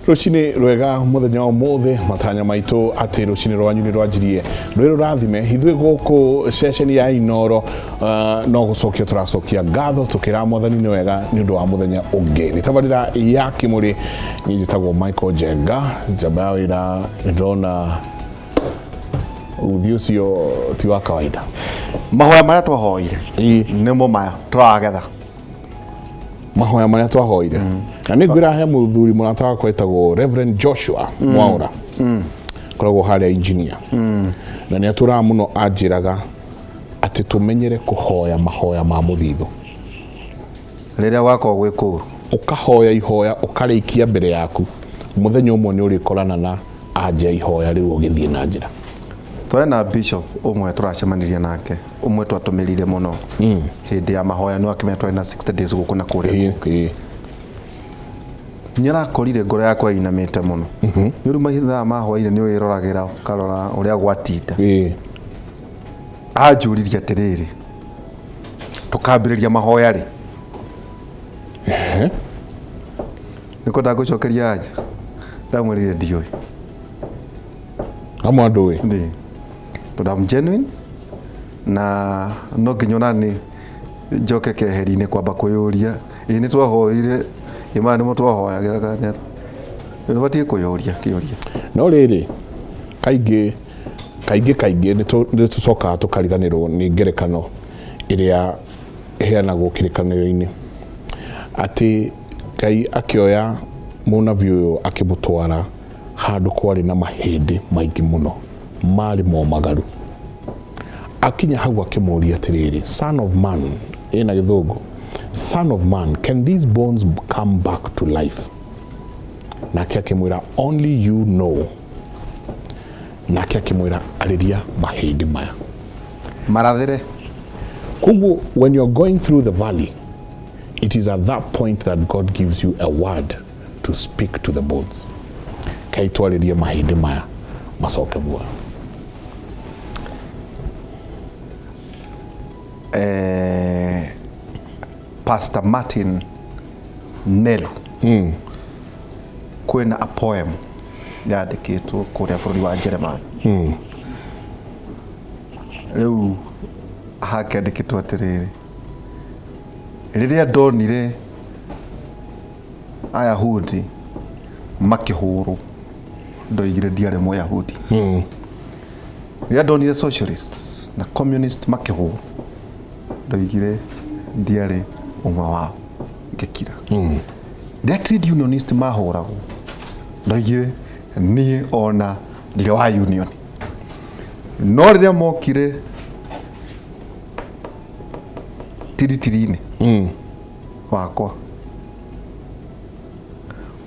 Rucini rwega muthenya wa mothe matanya maito ati rucini rwanyu ni rwanjirie rwero rathime hithwe guku session ya Inoro no gucokia turacokia ngatho tukira mwathani ni wega ni undu wa muthenya ungi ni tabarira ya kimuri ni njitagwo Michael Jenga jabawira ndona uthiucio ti wa kawaida mahoya maria twahoire nimo maya turagetha mahoya maria twahoire na ni ngwira he muthuri munataga kwetagwo Reverend Joshua Mwaura koragwo haria engineer na ni atura muno anjiraga ati tumenyere kuhoya mahoya ma muthithu riria wako gwikuru ukahoya ihoya ukarikia mbere yaku muthenya umwe ni urikorana na anja ihoya riu ugithie na njira twena bishop umwe turacemanirie nake umwe twatumirire muno hindi ya mahoya no akimya twena 60 days gukuna kure nyara korire ngoro yakwa inamite muno ni uri mahitha mahoire ni uiroragira karora uria gwatinda ajuriria atiriri tukambiriria mahoya ri niko ndagucokeria anja ndamwirire ndioi amwandu ndi I'm genuine na no nginyona ni njoke keheri-ini kwamba kuyuria ini twahoire imani mo twahoyagira kana ni batie kuyuria kiuria no riri kaingi ni tucoka tukariganirwo ni ngerekano iria heanagwo kirikaniro-ini ati Ngai akioya munabii uyu akimutwara handu kwari na mahindi maingi muno mari momagaru akinya hau akimuria atiriri son of man ina githungu son of man can these bones come back to life na akimwira only you know na akimwira ariria mahindi maya marathere kugu when you're going through the valley it is at that point that God gives you a word to speak to the bones kaitwariria mahindi maya macoke bua Pastor Martin Nelu kwena a poem yandikitwo kuria bururi wa Jeremiah riu hakandikitwo atiriri riria ndonire Ayahudi makihuru ndoigire ndiare Muyahudi riria ndonire socialists na communists makihuru ndoigire ndiare umwe wao ngekira the trade unionist mahoragwo ndoigire ni ona ndire wa union no riria mokire tiritirine wakwa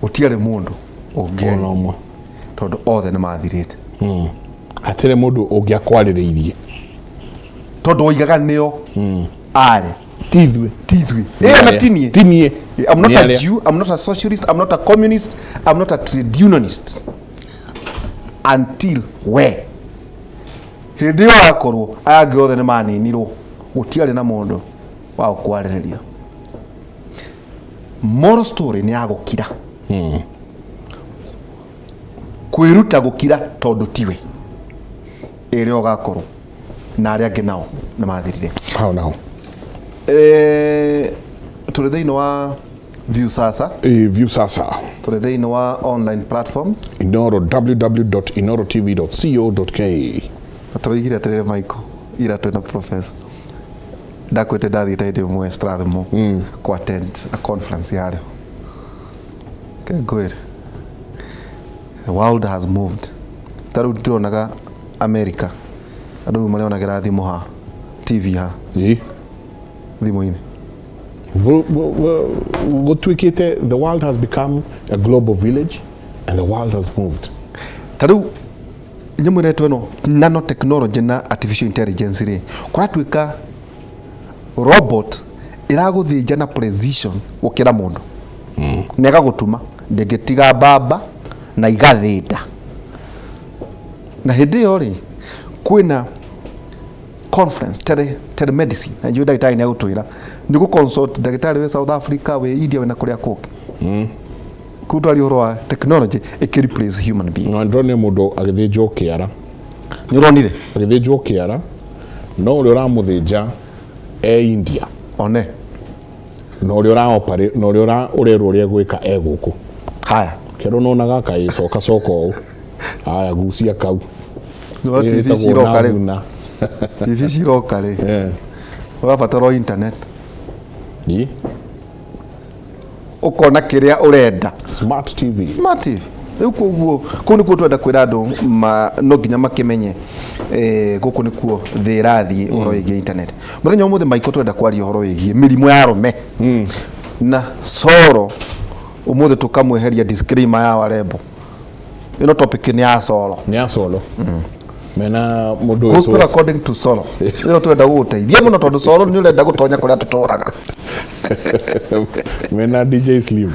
utiare mundu ona umwe tondu othe ni mathirite atire mundu ungiakwaririirie tondu oigaga nio ari tithwe tinie I'm not a Jew, I'm not a socialist, I'm not a communist, I'm not a trade unionist until where hindi yo akorwo age othe ni maninirwo gutiari na mundu wa kwaririria moral story ni agukira kwiruta gukira tondu tiwe ere ogakorwo na aria angi nao na mathirire hao nao tuli thiini wa Viusasa Viusasa tuli thiini wa online platforms Inoro www.inorotv.co.ke atuigire atirire Michael ira twina professor ndakwete ndathite ndi mwe Strathmore ku attend a conference yario kegwire the world has moved taru turonaga America andu marionagira thimu ha TV ha thimu-ini gutwikite the world has become a global village and the world has moved taru nyamure tweno nanotechnology na artificial intelligence ri kuratwika robot iraguthinja na precision gukira mundu nega gutuma ndegetiga baba na igathinda na hindi yo ri kwina conference telemedicine na juu daktari ni agutwira ni ku consult daktari we South Africa we India we na kuria kuke kutwari horo wa technology replace human being. No ndrone mundu agithinjwo kiara ni uronire agithinjwo kiara no uri uramuthinja India one no uri operate no uri urerwo uri gwika guku haya kero no naga icoka coko haya gucia kau no TV ciroka rĩu TV ciroka rĩ urabatara internet ni ukona kiria urenda smart TV riu koguo ko nikuo twenda kwira andu no nginya makimenye guku nikuo thirathie uhoro igie internet muthenya umuthe maiko twenda kwaria uhoro igie mirimo ya rume na soro umuthe tukamweheria disclaimer ya warembo ino topic ni ya soro mena mundu gospel according to soro iyo twenda guteithia muno tondu soro ni urenda gutonya kuria tutoraga mena DJ Slim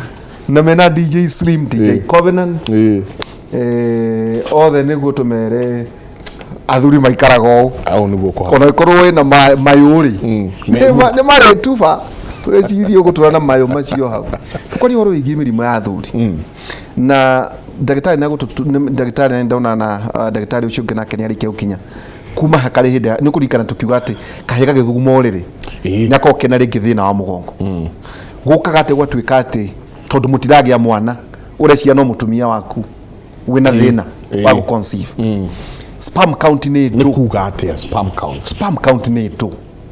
na mena DJ Slim DJ Covenant othe niguo tumere athuri maikaraga au niguo kwa ona ikorwo na mayuri ni mare tufa twecirie guturana mayo macio hau tukori horo igi mirimo ya athuri na ndagitari na ndagitari ndona na ndagitari ucio ngena kenya rike ukinya kuma hakari hinda ni kurikana tukiuga ati kahega githuguma uriri nyako kena ringi thina wa mugongo gukaga ati gwatuika ati tondu mutiragia mwana urecia no mutumia waku wina thina wa conceive sperm count ni kuga ati sperm count ni do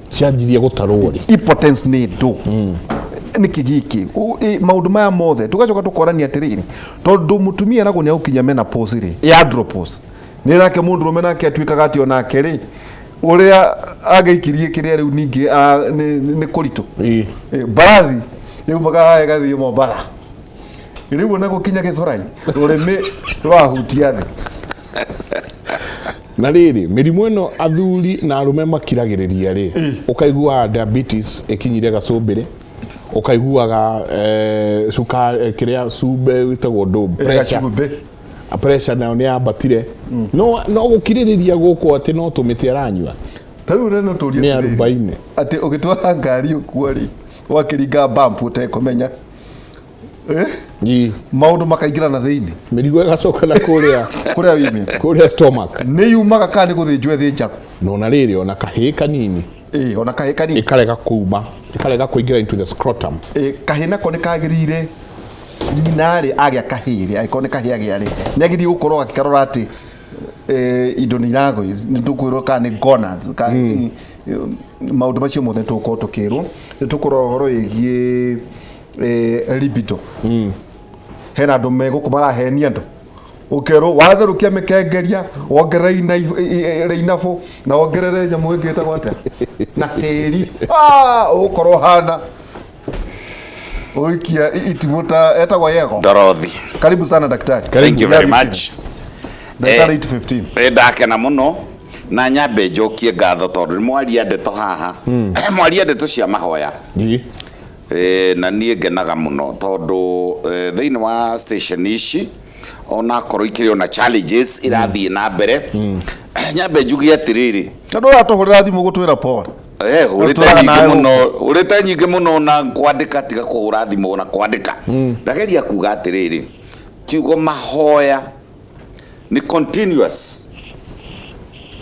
cianjirie gutarwo ri impotence ni do ni kigiki maundu maya mothe tugacoka tukorania atiriri tondu mutumia nago ni aukinya menopause ri ya andropause ni nake mundu rume nake atwikaga ati onake ri uria agaikirie kiria riu ningi ni kuritu barathi yumaga haya gathi mo bara riu ona gukinya githurai rurimi rwahutia thi na riri mirimo ino athuri na arume makiragiriria ri ukaigua diabetes ikinyire gacumbire ukaiguaga sukari kiria sube witagwo do pressure nayo ni ambatire no gukiririria guku ati no tumite aranyua tariu neno turia ni arubaine ati ugitwara ngari ukuari wakiringa bump utekomenya ni maundu makaingira na thiini mirigo igacoka na kuria wime kuria stomach ni yumaga kana guthinjwe thinjaku no na riri ona kahi kanini ona kahi kanini ikarega kuuma ikarega kuingira into the scrotum kahina ko ni kagirire nyinari agia kahiri aikone kahi agiari nyagiri gukorwo akikarora ati indo ni irago ni tukwirwo kana ni gonads maundu macio mothe tuko tukirwo ni tukorwo horo igie libido hena andu megukubara henia andu ukero watherukia mikengeria wongerera inafu na wongerere nyamu ingita gwate na tiri ukorwo hana oikia itimuta etagwa yego Dorothi. Karibu sana daktari. Thank you very much. Daktari 815. Ndakena muno na nyambe njokie ngatho tondu ni mwaria ndeto haha mwaria ndeto cia mahoya ni na nie ngenaga muno tondu thiini wa station ici ona korwo ikiri ona challenges irathie na mbere nyambe njugie atiriri tondu ratohorera thimu gutwira Paul urete nyingi muno na kwandika tiga kuhura thimu na kwandika ndageria kuga atiriri kiugo mahoya ni continuous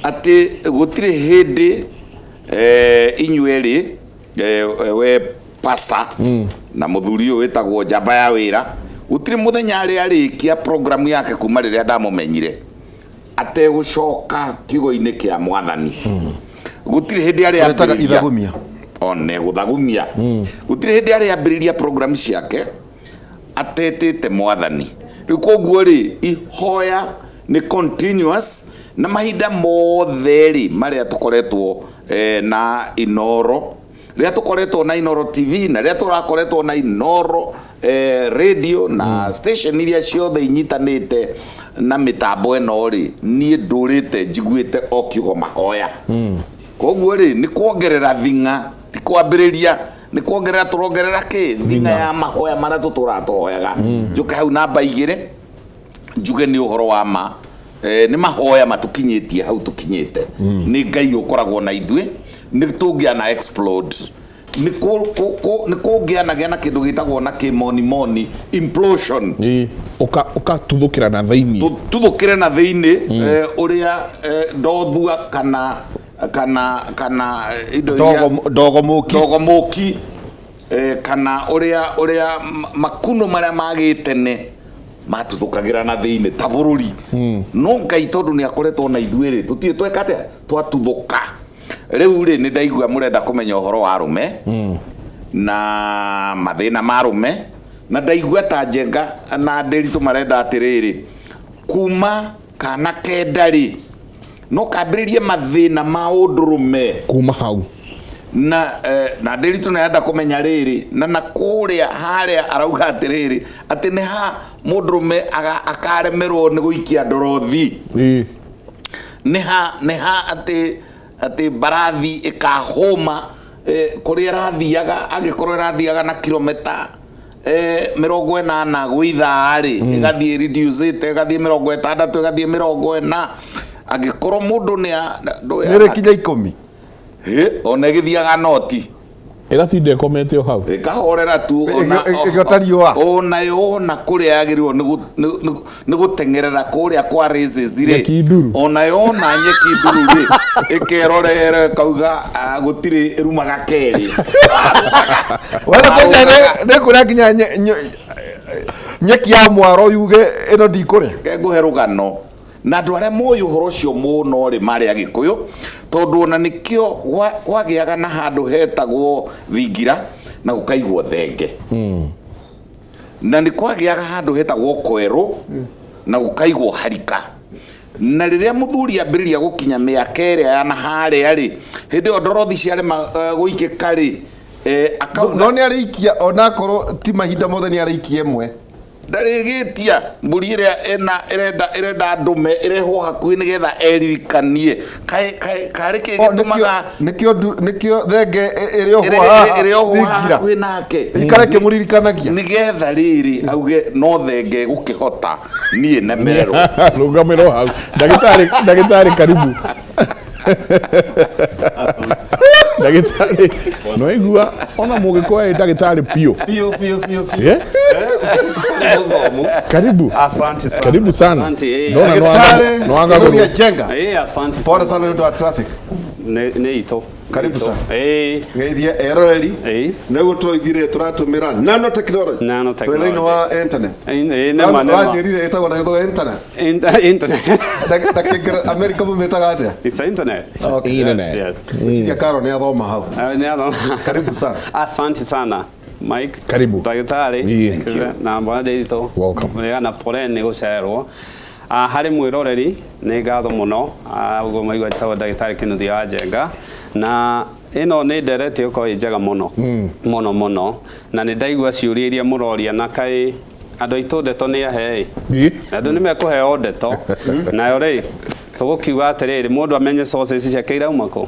ati gutire hindi inyueri we pastor na muthuri wetagwo njamba ya wira gutire muthenya arikia program yake kuma riria ndamumenyire ate gucoka kiugo-ini kia mwathani gutire hindi ariataga ithagumia one guthagumia gutire hindi ariambiriria program ciake atetete mwathani riu koguo ri ihoya ni continuous na mahinda mothe ri maria tukoretwo na Inoro ria tukoretwo na Inoro TV na ria turakoretwo na Inoro radio na station iria ciothe inyitanite na mitambo eno ri nie ndurite njiguite o kiugo mahoya koguo ri ni kuongerera thinga ti kwambiriria ni kuongerera turongerera ki thinga ya mahoya maria tuturatohoyaga njuke hau namba 2 njuge ni uhoro wa ma ni mahoya matukinyitie hau tukinyite ni Ngai ukoragwo na ithwe ni tungia na explode niko ngianagia na kindu gitagwo na kimoni implosion uka tuthukira na thiini tuthukire na thiini uria ndothua kana indo dogomoki kana uria makuno maria magitene matuthukagira na thiini ta bururi no Ngai tondu ni akoretwo na ithuiri tutie twekate twatuthuka riu ri ni ndaigua murenda kumenya uhoro wa rume na mathina ma rume na ndaigua ta Njenga na Nderitu marenda atiriri kuma kana kendari no kambiririe mathina ma undurume kuma hau na Nderitu nenda kumenya riri na kuria haria arauga atiriri ati ni ha mundurume akaremerwo ni guikia ndorothi ni ha ati barathi ikahoma kuria rathiaga agikorwo rathiaga na kilomita 80 gwitha ri igathie reduce igathie 60 igathie 40 agikorwo mundu ni nere kinya 10 ona githiaga noti igatinda komete o hau ikahorera tu ona yona kuria yagirwo ni gutengerera kuria kwa raises ire ona yona nyeki nduru ri ikerorere kauga gutiri rumaga keri wala kwenye ne kuria kinya nyeki ya mwaro yuge ino ndikuria nguhe rugano na andu aria moyo horo ucio muno ri mari agikuyu tondu ona nikio gwagiaga na handu hetagwo Thingira na gukaigwo Thenge na ni kwagiaga handu hetagwo Kweru na gukaigwo Harika na riria muthuri ambiriria gukinya miaka iria ya na haria ri hindi o ndorothi ciare guikika ri no ni arikia ona korwo ti mahinda mothe ni arikia imwe ndarigitia mburi iria irenda ndume irehwo hakuhi nigetha eririkanie kari kigitumaga nikio Thenge iriohwo hakuhi nake ikare kimuririkanagia nigetha riri auge no Thenge gukihota nie nemererwo rugamiro hau ndagitari karibu ndagitari no igua ona mugikoa ndagitari pio karibu asante sana karibu sana asante no anga kuria Njenga asante pole sana ndo traffic ne ito karibu sana geithia eroreri nego twoigire turatumira nano technology thĩinĩ wa internet nĩmanĩrire ĩtagwo na gĩthũngũ internet America mumĩtaga atĩa it's internet internet yes Karo nĩ athoma hau karibu sana asante sana Mike karibu ndagĩtarĩ na bwana Nderitu welcome na pole nĩ gũcererwo hari mwiroreri nĩ ngatho mũno ũguo maigua tawwa ndagĩtarĩ Kennedy wa Njenga na ino nĩ ndereti uko njega mũno mũno na nĩ ndaigua ciũria iria mũroria na kai andũ aitũ ndeto nĩ ahe andũ nĩ mekũheo ndeto nayo rĩ tũgũkiuga atĩrĩrĩ mũndũ amenye sources ciake iraumako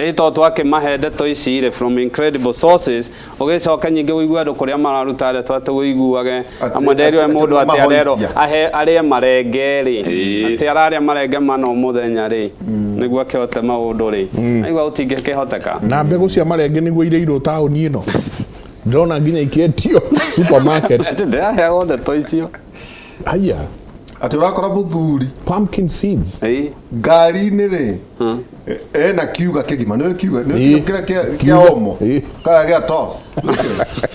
ito twakĩmahe ndeto ici rĩ from incredible sources ũgĩcoka nyingĩ ũigua andũ kũrĩa mararuta ndeto atĩ ũiguage amwe nderio mũndũ atĩ arero ahe arĩa marenge rĩ atĩ ararĩa marenge mana mũthenya rĩ nĩguo akĩhote maũndũ rĩ aigua ũtingĩkĩhoteka na mbegũ cia marenge nĩguo ireirwo taũni ĩno ndona nginya ikĩendio supermarket ndĩraheagwo ndeto icio aya ati urakora muthuri pumpkin seeds ngari-inĩ rĩ ena kiuga kĩgima nĩ kiuga nĩ kĩrĩa kĩa omo kaya gĩa tos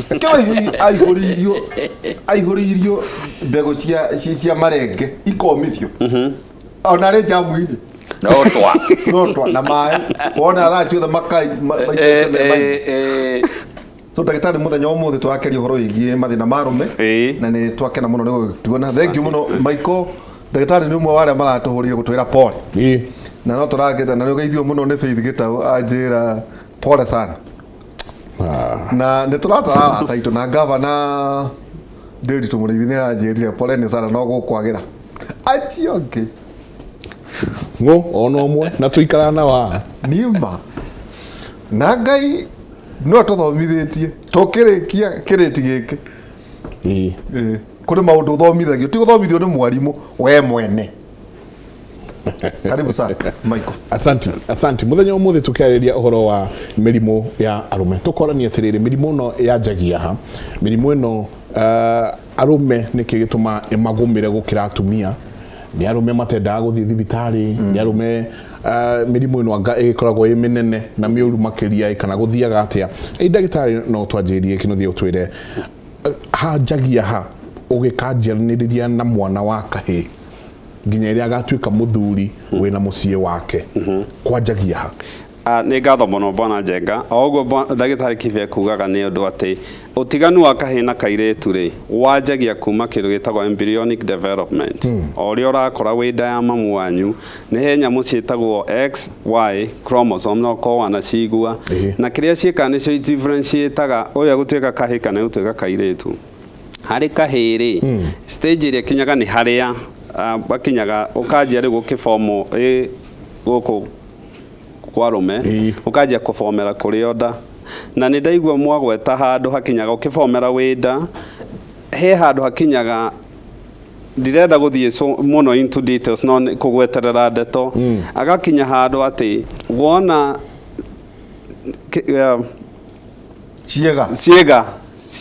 kĩo aihũririo mbegũ cia marenge ikomithio ona rĩ jamu-inĩ no twa na maĩ wona araciothe makai so ndagĩtarĩ muthenya ũmũthĩ tũrakeria ũhoro wĩgiĩ mathĩna ma arũme na nĩ twakena mũno nĩ gũtuona thank you mũno Michael ndagĩtarĩ nĩ ũmwe wa arĩa maratũhũrire gũtwĩra pole na no tũragĩtha na nĩ ũgeithio mũno nĩ Faith Gĩtaũ anjĩra pole sana na nĩ tũratara taitũ na gavana Nderitu Mũrĩithi nĩ anjĩrire pole nĩ sana no gũkwagĩra achioke ngũ ona ũmwe na tũikara na wa nima na Ngai no tũthomithĩtie tũkĩrĩkia kĩrĩti gĩkĩ kũrĩ maũndũ ũthomithagio ti gũthomithio nĩ mwarimũ we mwene Karibu sana Michael. Asante muthenya umuthi tukiariria uhoro wa mirimo ya arume tukorania atiriri mirimo no yanjagia ha mirimo ino arume nikigituma imagumire gukira atumia ni arume matendaga guthii thibitari ni arume mirimo ino anga ikoragwo iminene na miuru makiria kana guthiaga atia ndagitari no twanjirie kinuthie utwire hanjagia ha ugikanjaniria na mwana wa kahii nginya iria agatuika muthuri wina mucie wake kwanjagia ha nä ngatho må no bwana Njenga o guo ndagĩtarĩ Kibe kugaga nĩ ũndũ atĩ ũtiganu wa kahĩĩ na kairĩtu rĩ wanjagia kuma kĩndũ gĩtagwo embryonic development o ũrĩa ũrakora wĩ nda ya mamu wanyu nĩ he nyamũ ciĩtagwo XY chromosome no ko wana cigua na kĩrĩa ciĩkaga nĩcio differentiataga ũyũ agũtuĩka kahĩĩ kana gũtuĩka kairĩtu harĩ kahĩĩ rĩ stage ĩrĩa kinyaga nĩ harĩa bakinyaga ũkanjia rĩu gũkĩbomo gũkũ kwa rume ukanjia kũbomera kũrĩ nda na nĩ ndaigua mwagweta handũ hakinyaga ũkĩbomera wĩ nda he handũ hakinyaga ndirenda gũthiĩ mũno into details no kũgweterera ndeto agakinya handũ atĩ wona ciĩga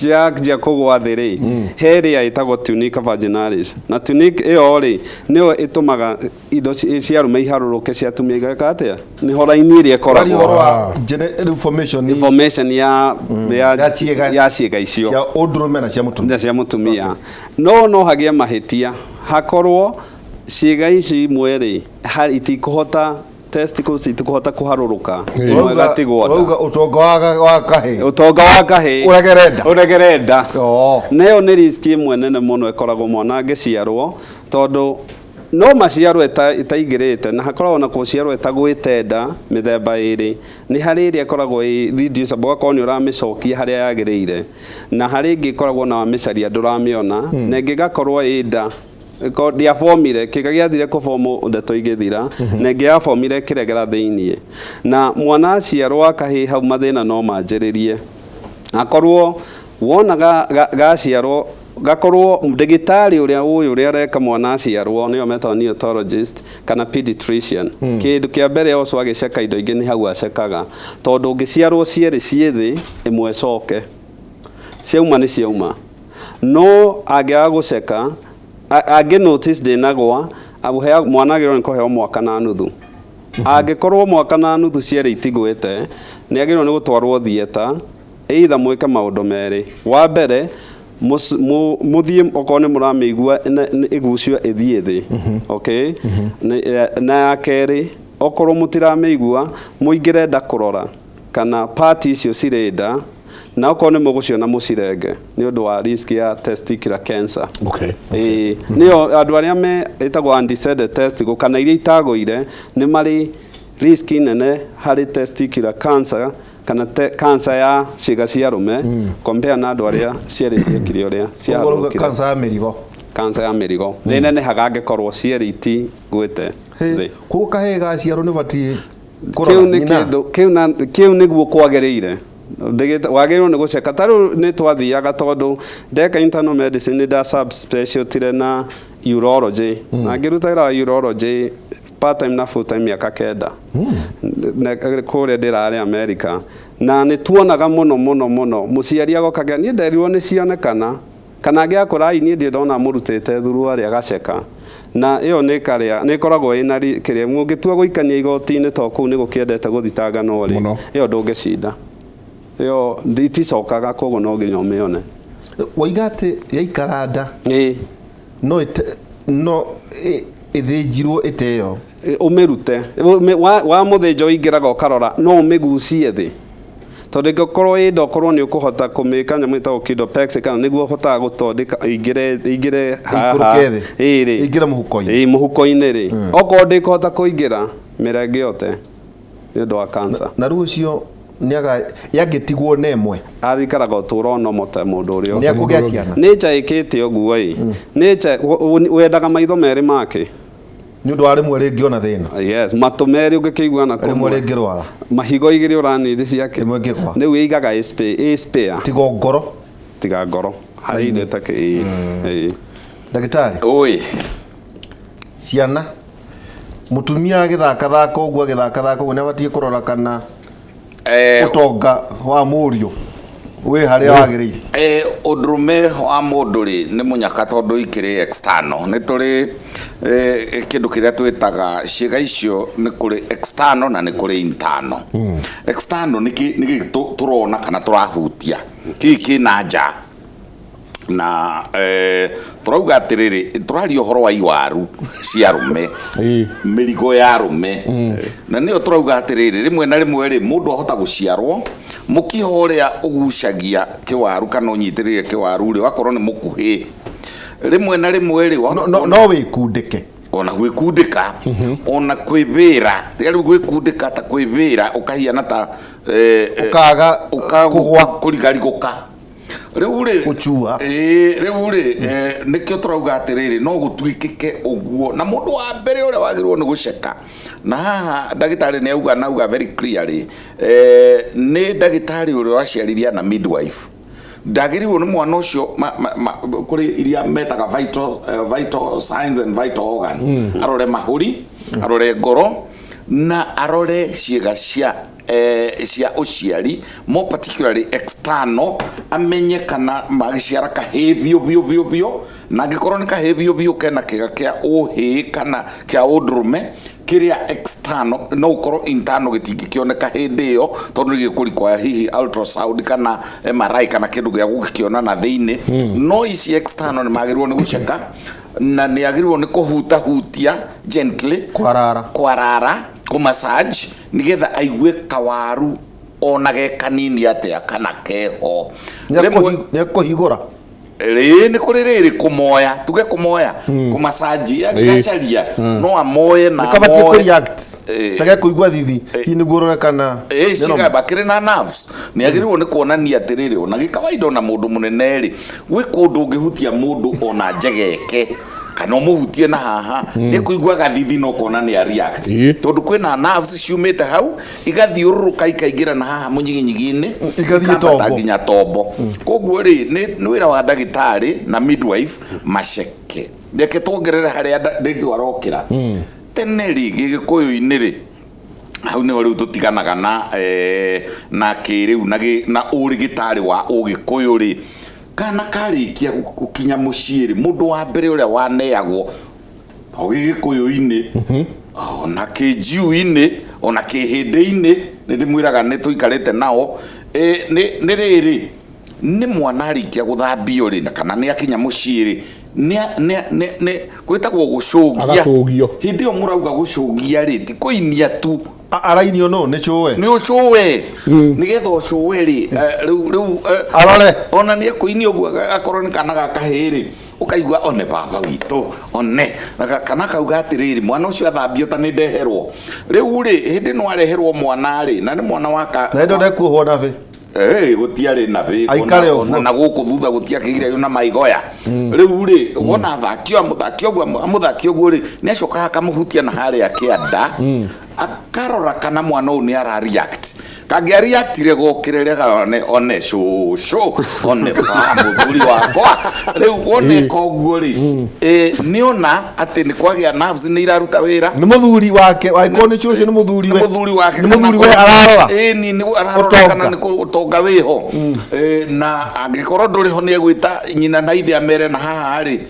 cianjia kũgwa thĩ rĩ he ĩrĩa ĩtagwo tunica vaginalis na tunica ĩyo rĩ nĩyo ĩtũmaga indo cia arũme iharũrũke cia atumia igeka atĩa nĩ ho raini ĩrĩa ĩkoragwo information ya ciĩga icio cia ũndũrũme na cia mũtumia no hagĩe mahĩtia hakorwo ciĩga ici imwe rĩ itikũhota testicles itikũhota kũharũrũka ũrauga ũtonga wa kahĩĩ ũregerenda nayo nĩ risk ĩmwe nene mũno ĩkoragwo mwana angĩciarwo tondũ no maciarwo ĩtaingĩrĩte na hakoragwo na gũciarwo ĩtagwĩte nda mĩthemba ĩrĩ nĩ harĩ ĩrĩa ĩkoragwo reducible ũgakorwo nĩ ũramĩcokia harĩa yagĩrĩire na harĩ ĩngĩ ĩkoragwo na wamĩcaria ndũramĩona na ĩngĩ ĩgakorwo ĩ nda ndiafomire kĩga gĩathire kũbomwo ndeto igĩthira na ĩngĩ yafomire kĩregera thĩinĩ na mwana aciarwo kahĩĩ hau mathĩna no manjĩrĩrie akorwo wona gaciarwo gakorwo ndagĩtarĩ ũrĩa areka mwana aciarwo nĩyo metagwo neonatologist kana pediatrician kĩndũ kĩa mbere ũcio agĩceka indo ingĩ nĩ hau acekaga tondũ ũngĩciarwo cierĩ ciĩthĩ ĩmwe coke ciauma nĩ ciauma no angĩaga gũceka angĩ notice ndĩnagwa abuhea mwana agĩrwo nĩ kũheo mwaka na nuthu angĩkorwo mwaka na nuthu cierĩ itigwĩte nĩ agĩrwo nĩ gũtwarwo theater either mwĩke maũndũ merĩ wa mbere mũthiĩ okorwo nĩ mũramĩigua ĩgucio ĩthiĩ thĩ okay na ya kerĩ okorwo mũtiramĩigua mũingĩre nda kũrora kana part icio cirĩ nda na okorwo nĩ mũgũciona mũcirenge nĩ ũndũ wa risk ya testicular cancer nĩyo andũ arĩa ĩtagwo undecided testicle kana iria itagũire nĩ marĩ risk nene harĩ testicular cancer kana cancer ya ciĩga cia arũme compare na andũ arĩa cierĩ ciekire ũrĩa ciaharũrũkire cancer ya mĩrigo nĩ nenehaga angĩkorwo cierĩ itigwĩte koguo kahĩĩ gaciarwo nĩ batiĩ kĩu nĩguo kwagĩrĩire wagĩrĩirwo nĩ gũceka tarĩu nĩ twathiaga tondũ ndeka internal medicine nĩ nda subspecialty na urology na ngĩrutagĩra urology part time na full time mĩaka 9 kũrĩa ndĩrarĩ America na nĩ tuonaga mũno mũciari agokaga niĩ nderirwo nĩ cionekana kana angĩakora niĩ ndĩrona mũrutĩte thuru arĩa agaceka na ĩyo nĩ ĩkoragwo ĩna kĩrĩa mũngĩtua gũikania igoti-inĩ to kũu nĩ gũkĩendete gũthitanga no rĩ ĩyo ndũngĩcinda ĩyo nditicokaga koguo no nginya ũmĩone waiga atĩ yaikara nda no ĩthĩnjirwo ĩteyo ũmĩrute wa mũthĩnjo ingĩraga ũkarora no ũmĩgucie thĩ tondũ ĩngĩkorwo ĩ nda ũkorwo nĩ ũkũhota kũmĩka nyamũ ĩtagwo kĩndopex kana nĩguo ũhotaga gũtondeka ingĩre haha ingĩre mũhuko-inĩ rĩ okorwo ndĩkũhota kũingĩra mĩrenge yote nĩ ũndũ wa cancer na rĩu ũcio yangĩtigwo na ĩmwe athikaraga ũtũũro no mote mũndũ ũrĩa nĩ akũgĩa ciana nature ĩkĩte ũguo nature wendaga maitho merĩ make nĩ ũndũ wa rĩmwe rĩngĩona thĩna yes matũ merĩ ũngĩkĩigua na rĩmwe rĩngĩrwara mahigo igĩrĩ ũranĩthĩ ciake rĩmwe ngĩkwa rĩu ĩigaga spare tiga ngoro harĩ indo ĩtakĩ ndagĩtarĩ oi ciana mutumia agithaka uguo agithaka uguo nabatie kurora kana utonga wa murio we haria wagirire udrume wa mundu ri ni munyaka tondu ikiri external ni turi kindu kiria twitaga ciiga icio ni kuri external na ni kuri internal. External niki turona kana turahutia kiki na nja na turauga atiriri turaria uhoro wa iwaru cia rume mirigo ya rume na nio turauga atiriri rimwe na rimwe ri mundu ahota guciarwo mukiho uria ugucagia kiwaru kana unyitirire kiwaru ri wakorwo ni mukuhi rimwe na rimwe ri no wikundike ona gwikundika ona kwivira tiari gwikundika ta kwivira ukahiana ta ukagwa kurigariguka riure uchua riure nikio turauga atiriri no gutwikike uguo na mundu wa mbere uria wagirwo ni guceka na haha ndagitari ni auga very clearly ni ndagitari uria waciariria na midwife ndagirwo ni mwana ucio kuri iria metaga vital signs and vital organs arore mahuri arore ngoro na arore ciega cia uciari more particularly external amenye kana magiciara kahevio bio na gikorwo ni kahevio bio kena kiga kia uhi kana kia udrume kiria external no ukorwo internal gitingikioneka hindi iyo tondu gikuri kwa hihi ultrasound kana MRI kana kindu gia gukiona na thiini no isi external ni magirwo ni guceka na ni agirwo ni kuhutia gently kwarara kumassage nigetha aigue kawaru onage kanini atia kana keho nekuhigura ni kuri riri kumoya tuge kumoya kumassage agacaria no amoye na kabatie ku react tage kuigua thithi ini gurora kana ciga bakire na nerves ni agirwo ni kuonania atiriri ona gikawaida na mundu munene ri gwi kundu ungihutia mundu ona njegeke kana muhutie na haha ni kuigua gathithi no kona ni react tondu kwina nerves ciumite hau igathiururuka ikaingira na haha munyiginyigini igathie tombo nginya tombo koguo ri ni wira wa ndagitari na midwife maceke ndeke tuongerere haria ndingi warokira tene ri gikuyu-ini ri hau ni riu tutiganaga na kiriu na urigitari wa ugikuyu ri kana karikia gukinya muciiri mundu wa mbere uria waneagwo ogikuyu-ini ona kijiu-ini ona kihindi-ini ni ndimwiraga ni tuikarite nao ni riri ni mwana arikia guthambio ri kana ni akinya muciiri ni gwitagwo gucugia hindi o murauga gucugia ri ti kuinia tu arainio no ni chuwe nigetha ucuwe ri riu arore ona ni kuinio guo akorwo ni kana gakahiri ukaigua one baba wito one kana kauga atiriri mwana ucio athambio ta ni ndeherwo riu ri hindi no areherwo mwana ri na ni mwana waka na ndo ndekuhwo na ve gutiari na be na guku thutha gutiakigire na maigoya riu ri wona muthakio guo ri ni acoka akamuhutia na haria kianda akarora kana mwana u ni ara react kage reactire gukirire one shushu one muthuri wakwa riu wone koguo ri ni ona ati ni kwagia nerves ni iraruta wira ni muthuri wake waiko ni shushu ni muthuri wake ni muthuri we ararora ni ararora kana ni utonga wiho na angikorwo nduri ho ni egwita nyina na ithe amere na haha ri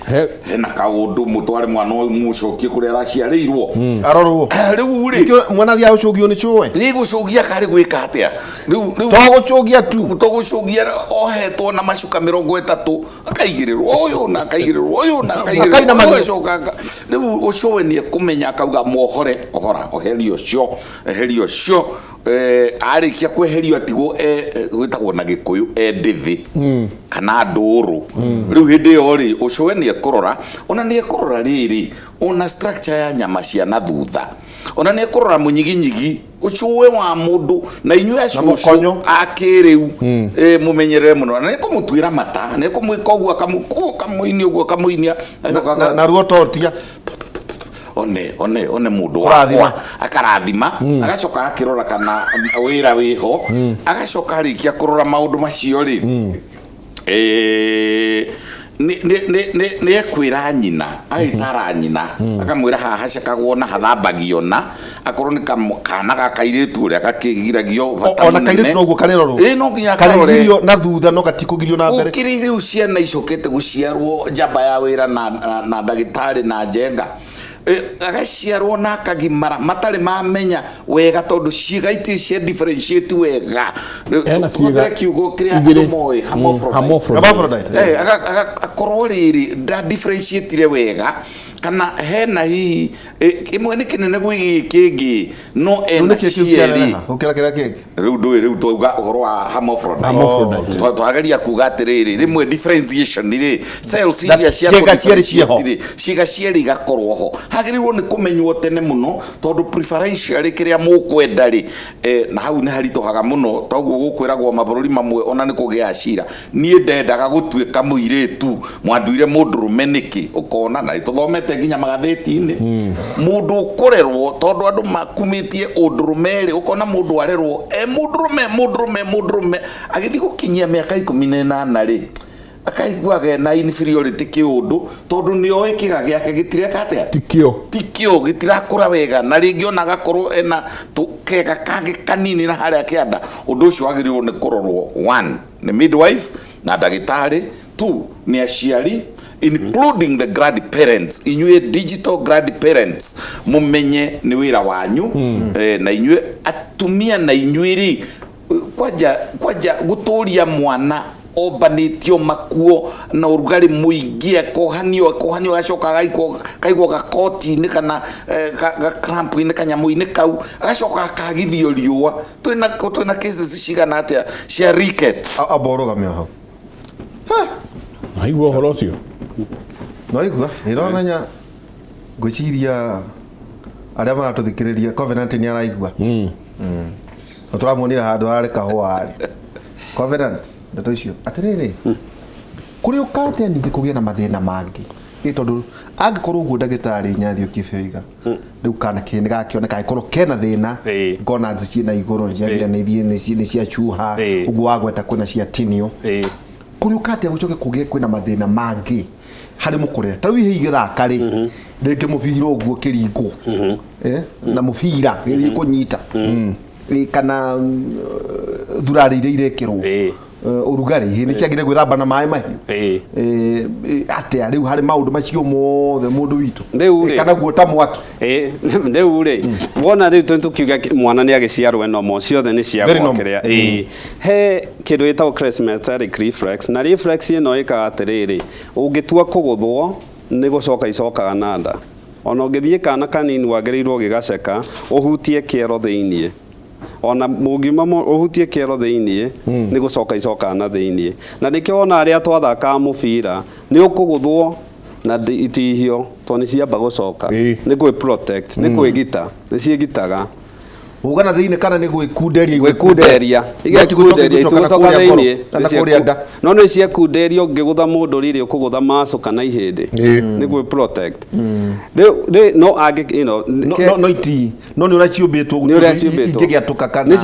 hena kaundu mutware mwana uyu mucokie kuria araciarirwo arorwo riu ri mwana thia ucugio ni chuwe ni gucugia kari gwika atia riu togucugia tu togucugia ohetwo na macuka 30 akaigirirwo uyu na akaigirirwo uyu na akaina macuka riu ucuwe ni kumenya akauga mohore ohora oherio cio arikia kweherio atigo gwitagwo na gikuyu ndithi kana nduru riu hindi yo ri ucuwe ni ekurora ona ni ekurora riri ona structure ya nyama cia na thutha ona ni ekurora munyiginyigi ucuwe wa mundu na inyue cucu akiriu mumenyerere muno na nikumutwira mata na nikumwika uguo kamuinia uguo kamuinia na ruo totia one mundu wakwa akarathima agacoka akirora kana wira wiho agacoka arikia kurora maundu macio ri nĩ ekwĩra nyina agĩtara nyina akamwĩra haha cakagwo na hathambagio na akorwo nĩ kana gakairĩtu ũrĩa gakĩgiragio bata ona kairĩtu noguo karerorwo no nginya kagirio na thutha no gatikũgirio na mbere ũkĩrĩ rĩu ciana icokete gũciarwo njamba ya wĩra na ndagĩtarĩ na njenga agaciarwo na akagimara matarĩ mamenya wega tondũ ciĩga itirĩ cia differentiate wega kiugo kĩrĩa andũ moĩ hermaphrodite agakorwo rĩrĩ nda differentiate wega kana hena hihi imwe nĩ kĩnene gwĩ kĩngĩ no ena cieri rĩu tuuga ũhoro wa hermaphrodite twageria kuga atĩrĩrĩ rĩmwe differentiation rĩ cells iria ciĩga cieri igakorwo ho hagĩrĩirwo nĩ kũmenywo tene mũno tondũ preferential kĩrĩa mũkwenda rĩ na hau nĩ haritũhaga mũno toguo gũkwĩragwo mabũrũri mamwe ona nĩ kũgĩa cira niĩ ndendaga gũtuĩka mũirĩtu mwanduire mũndũrũme nĩkĩ ũkona na tũthomete nginya magathĩti-inĩ mũndũ ũkũrerwo tondũ andũ makumĩtie ũndũrũme rĩ ũkona mũndũ arerwo mũndũrũme agĩthiĩ gũkinyia mĩaka 18 rĩ akaiguaga na inferiority kĩũndũ tondũ nĩoĩ kĩga gĩake gĩtireka atĩa tikĩo gĩtirakũra wega na rĩngĩ ona agakorwo ena kega kangĩ kanini na harĩa kĩanda ũndũ ũcio wagĩrĩirwo nĩ kũrorwo 1 nĩ midwife na ndagĩtarĩ 2 nĩ aciari including the grandparents inyuĩ digital grandparents mumenye nĩ wĩra wanyu na inyuĩ atumia na inyuĩ rĩ kwanja gũtũria mwana obanĩtio makuo na ũrugarĩ mũingĩ kohanio gacoka kaigwo gakoti-inĩ kana gakrampu-inĩ kanyamũ-inĩ kau agacoka kagithio riũa twĩna cases cigana atĩa cia rickets aborogamio hau aigua ũhoro ũcio noigua nĩramenya ngwĩciria arĩa maratũthikĩrĩria Covenant nĩ araigua tũramuonire handũ harĩ kahũa harĩ Covenant ndeto icio atĩrĩrĩ kũrĩ ũkate ningĩ kũgĩa na mathĩna mangĩ tondũ angĩkorwo ũguo ndagĩtarĩ Nyathio Kĩbĩiga rĩu kana kĩnĩ gakĩoneka gĩkorwo kena thĩna gonads ciĩ na igũrũ nĩ cia chuha ũguo wagweta kwĩna cia tinio kũrĩ ũkate gũcoke kũgĩe kwĩna mathĩna mangĩ harĩ mũkũrera tarĩu hihi gĩthaka rĩ rĩngĩ mũbira ũguo kĩringwo na mũbira gĩthiĩ kũnyita kana thurari iria irekĩrwo ũrugarĩ nĩ ciagire gwĩthamba na maĩ mahiũ atĩa rĩu harĩ maũndũ macio mothe mũndũ witũ kana guota mwaki rĩu rĩ wona rĩu tũkiuga mwana nĩ agĩciarwo eno ciothe nĩ ciagwakĩrĩa he kĩndũ gĩtagwo cresmeteric reflex na reflex ĩno ĩkaga atĩrĩrĩ ũngĩtua kũgũthwo nĩ gũcoka icokaga na nda ona ũngĩthiĩ kana kanini wagĩrĩirwo gĩgaceka ũhutie kĩero thĩiniĩ ona mũgima ũhutie kĩero thĩiniĩ nĩ gũcoka icokaga na thĩiniĩ na nĩkĩo ona arĩa twathakaga mũbira nĩ ũkũgũthwo na itihio tondũ nĩ ciamba gũcoka nĩ kwĩ protect nĩ kwĩgita nĩ ciĩgitaga ugana thĩinĩ kana nĩ gwĩkunderia igũcoka thĩiniĩ no nĩ ciakunderio ũngĩgũtha mũndũ rĩrĩ ũkũgũtha maco kana ihĩndĩ nĩ gwĩ protect no iti no nĩ ũraciũmbĩtwo ingĩgĩatũka kana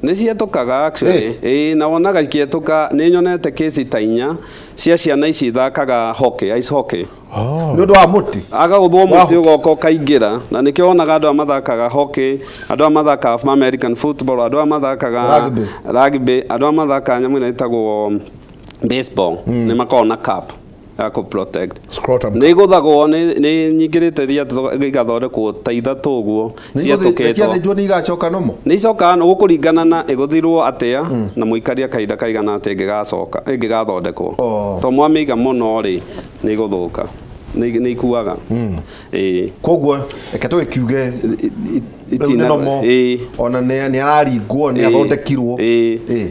nĩ ciatũkaga actually na wonaga ikĩatũka nĩ nyonete kesi ta 4 cia ciana ici ithakaga ice hockey nĩ ũndũ wa mũtĩ agagũthwo mũtĩ ũgoka ũkaingĩra na nĩkĩo wonaga andũ mathakaga hockey andũ mathakaga American football andũ mathakaga rugby andũ mathakaga nyamũ ĩno ĩtagwo baseball nĩ makoragwo na cap ya kũ protect nĩ gũthagwo nĩ nyingĩrĩte ria igathondekwo ta ithatũ ũguo ciatũkĩtwo nĩ igacoka nomo nĩ icoka no gũkũringana na ĩgũthirwo atĩa na mũikaria kahinda kaigana atĩa ĩngĩgathondekwo to mwamĩiga mũno rĩ nĩ igũthũka nĩ ikuaga koguo reke tũgĩkiuge ona nĩ araringwo nĩ athondekirwo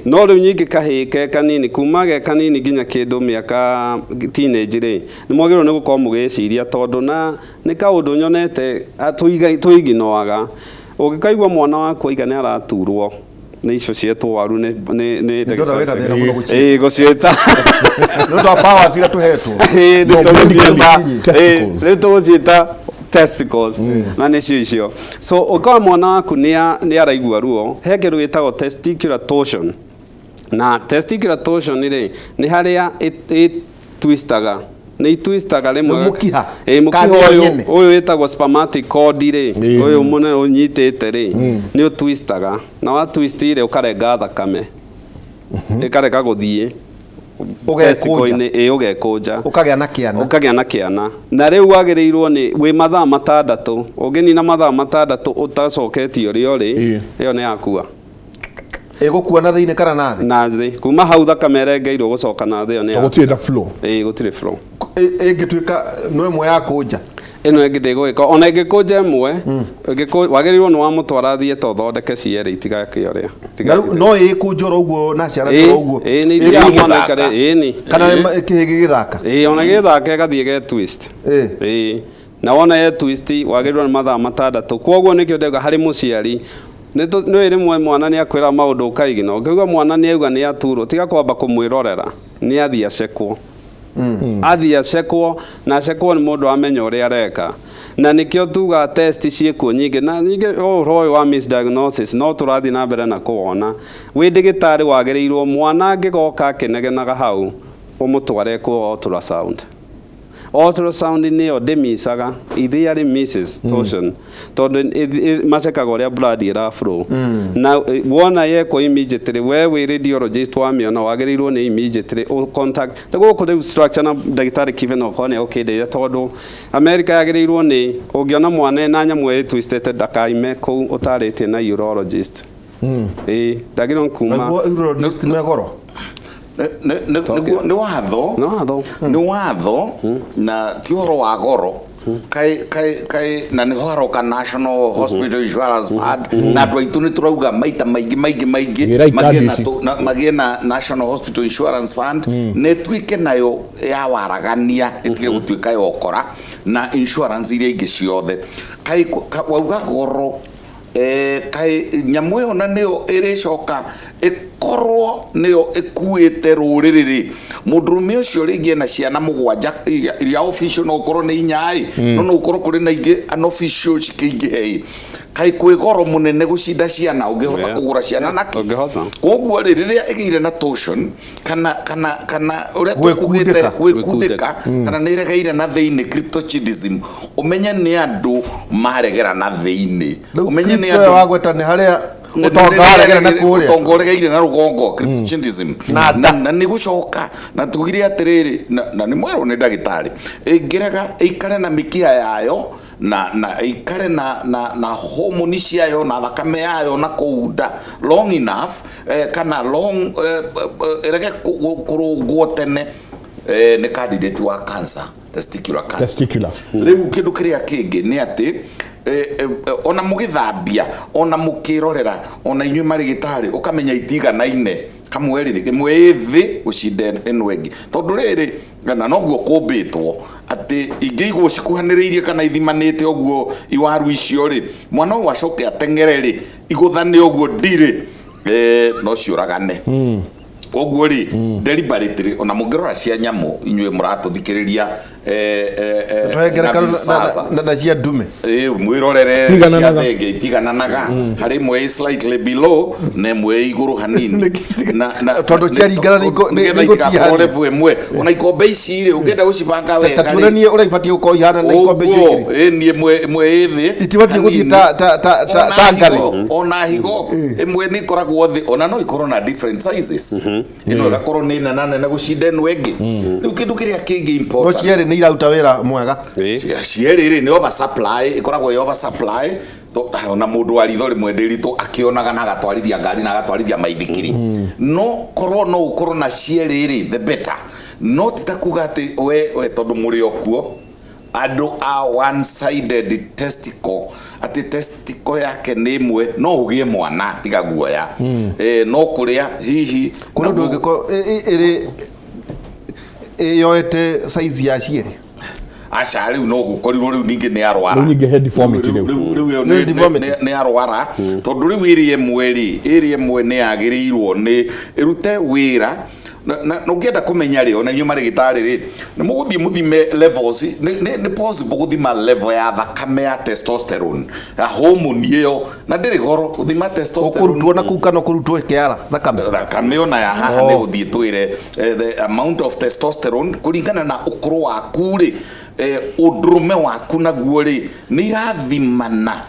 no rĩu nyingĩ kahĩke kanini kuma ge kanini nginya kĩndũ mĩaka teenage rĩ nĩ mwagĩrĩirwo nĩ gũkorwo mũgĩciria tondũ na nĩ kaũndũ nyonete tũiginoaga ũngĩkaigua mwana waku aiga nĩ araturwo nĩ icio cietwo waru nĩ gũciĩta nĩ twa powers ira tũhetwo nĩ tũgũciĩta testicles na nĩcio icio so ũkawa mwana waku nĩ araigua ruo he kĩndũ gĩtagwo testicular torsion na testicular torsion rĩ nĩ harĩa twistaga ni twistaga rimwe mukiha mukiha uyu witagwo spermatic cord ri uyu mune unyitite ri ni utwistaga na wa twistire ukarenga thakame ikareka guthie ugekunja ukagĩa na kĩana na rĩu wagĩrĩirwo nĩ wĩ mathaa 6 ũngĩnina mathaa 6 utacoketio ũrĩa ũrĩ ĩyo nĩ yakua ĩgũkua na thĩinĩ kana na thĩ kuma hau thakame ĩrengeirwo gũcoka na thĩ ĩyo nĩ gũtirĩ na flow gũtirĩ flow ĩngĩtuĩka no ĩmwe ya kũnja ino ĩngĩthĩ gwĩka ona ĩngĩkũnja ĩmwe wagĩrĩirwo nĩ wamũtwara thiĩ to thondeke cierĩ itigake ũrĩa no ĩkũnjora ũguo na ciara ũguo nĩ ithiaga mwanakare nĩ kana kĩhĩgĩ gĩthaka ona gĩthaka gathiĩ ge twist na wona ye twist wagĩrĩirwo nĩ mathaa 6 kwoguo nĩkĩo ndauga harĩ mũciari nĩ rĩmwe mwana nĩ akwĩra maũndũ ũkaigina ũkauga mwana nĩ auga nĩ aturwo tiga kwamba kũmwĩrorera nĩ athiĩ acekwo athiĩ acekwo na acekwo nĩ mũndũ amenya ũrĩa areka na nikio tuga test ciĩkuo nyingĩ na nyingĩ ũhoro wa misdiagnosis no tũrathiĩ na mbere na kũwona wĩ ndagĩtarĩ wagĩrĩirwo mwana angĩgoka akĩnegenaga hau ũmũtware kwa ultrasound nĩyo ndĩmicaga ithiĩ arĩ Mrs. Toshan tondũ macekaga ũrĩa blood ĩra flow na wona yekwo immediately we wĩ radiologist wamĩona wagĩrĩirwo nĩ immediately contact gũkũ rĩu structure na ndagĩtarĩ Kevin Okone ũkĩndeithia tondũ America yagĩrĩirwo nĩ ũngĩona mwana na nyamũ ĩtwistete ndakaime kũu ũtarĩtie na urologist ndagĩrĩirwo kuma urologist nĩ goro nĩ watho na ti ũhoro wa goro kai na nĩ haroka National Hospital Insurance Fund na andũ aitũ nĩ tũrauga maita maingĩ magĩe na National Hospital Insurance Fund nĩ tuĩke nayo ya waragania ĩtige gũtuĩka yokora na insurance iria ingĩ ciothe kai wauga goro kai nyamũ ĩyo na nĩyo ĩrĩcoka ĩkorwo nĩyo ĩkuĩte rũrĩrĩ mũndũrũme ũcio rĩngĩ na ciana 7 iria official no ũkorwo nĩ 4 no ũkorwo kũrĩ na ingĩ unofficial cikĩingĩ kai kwĩ goro mũnene gũcinda ciana ũngĩhota kũgũra ciana naki koguo rĩrĩa ĩgĩire na torsion kana ũrĩa tũkugĩte gwĩkundĩka kana nĩ ĩregeire na thĩinĩ cryptochidism ũmenye nĩ andũ maregera na thĩinĩ ũmenye nĩ andũ wagweta nĩ harĩa ũtongoregeire na rũgongo cryptochidism na nĩ gũcoka na tugire atĩrĩrĩ na nĩ mwerwo nĩ ndagĩtarĩ ĩngĩrega ĩikare na mĩkiha yayo na ikare na hormone ciayo na thakame yayo na kuunda long enough kana long erege kurungwo tene ni candidate wa cancer testicular rĩu kĩndũ kĩrĩa kĩngĩ nĩ atĩ ona mũgĩthambia ona mũkĩrorera ona inyuĩ marĩgĩtarĩ ũkamenya itiganaine kamwe rĩrĩ thĩ gũcinda ĩno ĩngĩ tondũ rĩrĩ na noguo kũmbĩtwo atĩ ingĩigwo cikuhanĩrĩirie kana ithimanĩte ũguo iwaru icio rĩ mwana ũyũ acoke ateng'ere rĩ igũthane ũguo ndirĩ no ciũragane koguo rĩ deliberately ona mũngĩrora cia nyamũ inyuĩ mũratũthikĩrĩria na cia ndume mwĩrorere cia thenge itigananaga harĩ imwe slightly below na imwe igũrũ hanini tondũ ciaringana nĩ igũtiha imwe ona ikombe ici rĩ ũngĩenda gũcibanga wega rĩ tuonanie ũrĩa ibatiĩ gũkorwo ihana na ikombe igĩrĩ ni imwe thĩ itibatiĩ gũthiĩ ta ngathĩ ona higo imwe nĩ ikoragwo thĩ ona no ikorwo na different sizes ino igakorwo nĩ nene gũcinda ĩno ĩngĩ rĩu kĩndũ kĩrĩa kĩngĩ important no cierĩ nĩ irauta wĩra mwega cierĩ rĩ nĩ oversupply ikoragwo ĩ oversupply ona mũndũ wa ritho rĩmwe ndĩritũ akĩonaga na agatwarithia ngari na agatwarithia maithikiri no korwo no ũkorwo na cierĩ rĩ the better no titakuga atĩ we tondũ mũrĩ okuo andũ a one sided testicle ati testicle yake nĩ ĩmwe no ũgĩe mwana tiga guoya no kũrĩa hihi kuna ndũ ũngĩkorwo ĩrĩ yoete size ya cierĩ aca rĩu no gũkorirwo rĩu ningĩ nĩ arwara ningĩ head deformity rĩu nĩ arwara tondũ rĩu ĩrĩ ĩmwe nĩ yagĩrĩirwo nĩ ĩrute wĩra na ukienda kumenya ri ona nyuma rigitari ri ni muguthie muthime levels ni possible guthima level ya thakame ya testosterone ya hormone iyo na ndiri goro guthima testosterone kurutwo na kukano kurutwo kiara thakame ona ya haha ni uthie twire the amount of testosterone kuringana na ukuru waku ri udrume waku naguo ri ni irathimana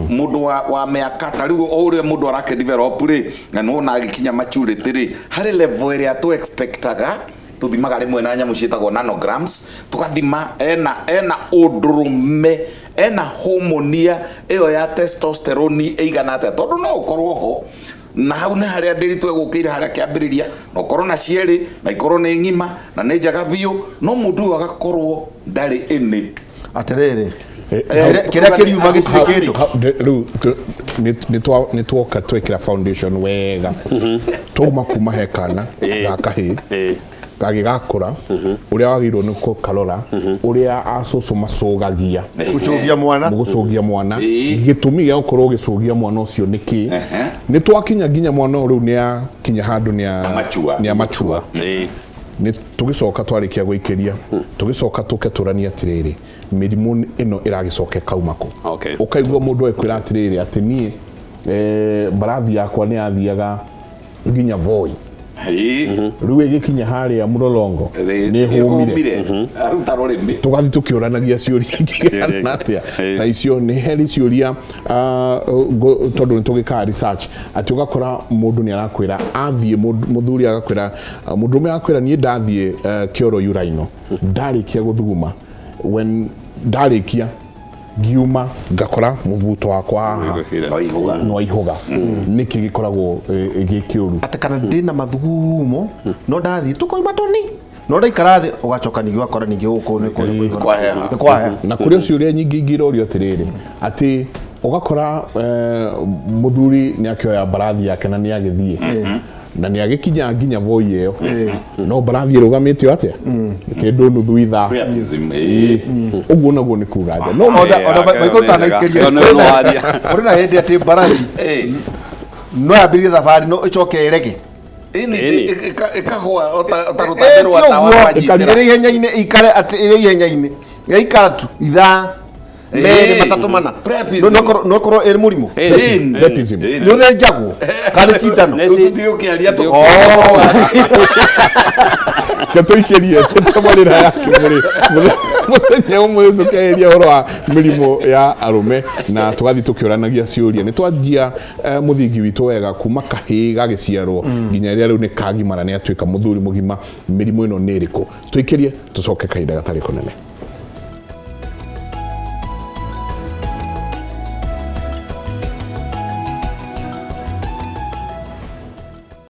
mundu wa miaka tariu ore mundu arake develop ri na no agikinya maturity ri hari level ria tu expectaga tuthimaga rimwe na nyamu ciitagwo nanograms tukathima ena udrume ena hormonia iyo ya testosterone eigana ate tondu no ukorwo ho na hau ne haria ndiritwe gukira haria kiambiriria no korona cieri na ikorwo ni ngima na ne njaga biu no mundu agakorwo ndari ini aterere kira kiriuma gicikendo riu ni twoka twekira foundation wega tuma kuma hekana gakahi gagigakura uria wagirwo ni kukarora uria acucu macugagia gucugia mwana gitumi gya gukorwo gicugia mwana ucio niki ni twakinya nginya mwana riu ni akinya handu ni amachua ni tugicoka twarikia guikiria tugicoka tuketurania atiriri mirimu ino iragicoka kaumako ukaigwa mundu ekwira atiriri ati ni barathi yakwa ni athiaga nginya Voi riu igikinya haria Murolongo ni humire arutarore tugathi tukioranagia ciuria natia ta icio ni heri ciuria tondu ni tugika research ati ugakora mundu ni arakwira athie muthuri agakwira mundu me agakwira ni ndathie Kioro Uraino ndarikia guthuguma when ndarikia giuma ngakora muvuto wakwa no ihoga niki gikoragwo gikiuru atakana ndina mathugumo no ndathi tukoima toni no ndaikara thi ugacoka ningi wakora ningi guko ni kwa na kuri ciuria nyingi ngirorio atiriri ati ugakora muthuri ni akioya barathi yake na ni agithie na ni agikinya nginya Voi iyo no barathi rugamitio atia kindu nuthu itha uguo naguo ni kugaja no oda baiko tanaikeria uri na hindi ati barathi no abiri thafari no icoke irege ini ikahwa otarutaberwa tawa ikari ihenya-ini ikare ati ihenya-ini yaikara tu itha mere matatu mana no koro eri murimo prepism no the jago kali chitano ndio kialia to kato ikeria tamarira yake muthenya umwe tukeria horo wa mirimo ya arume na tugathi tukioranagia ciuria ni twanjia muthingi witu wega kuma kahi gagiciarwo nginya ria riu ni kagimara ni atuika muthuri mugima mirimo ino ni iriku tuikerie tucoke kahinda gatari kunene.